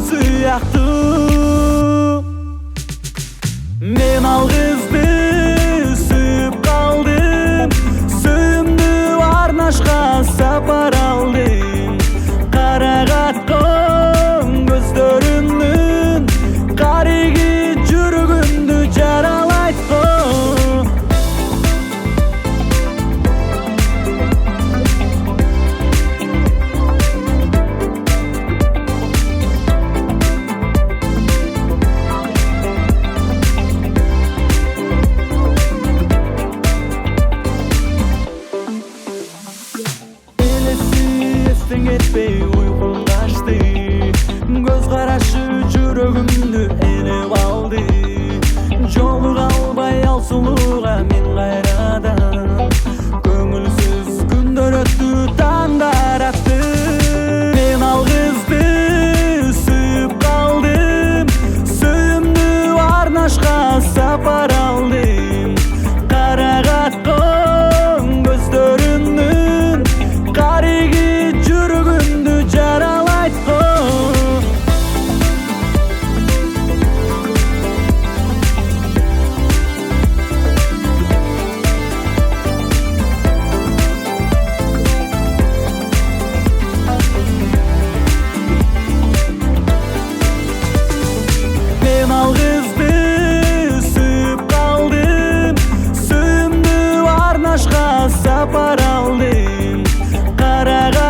sıyaqtı. Men al kızdı süüp kaldım, suyumdu arnaşqa sapar aldım. Qaraqatqan gözlöründün qarigi жүрөгүмдү жаралайт-ко. Elesi etpey uykum kaçtı, göz karaşı жүрөгүмдү elep aldı. Жолу калбай ал сулууга мен кайрадан, көңүлсүз күндөр өттү, таңдар атты. Мен ал кызды сүйүп калдым, сүйүмдү арнашка сапар алдым. Карагаткан көздөрүңдүн кариги жүрөгүмдү жаралайт-ко. Men al kızdı sүйүп калдым, сүйүмдү арнашка сапар алдым. Карага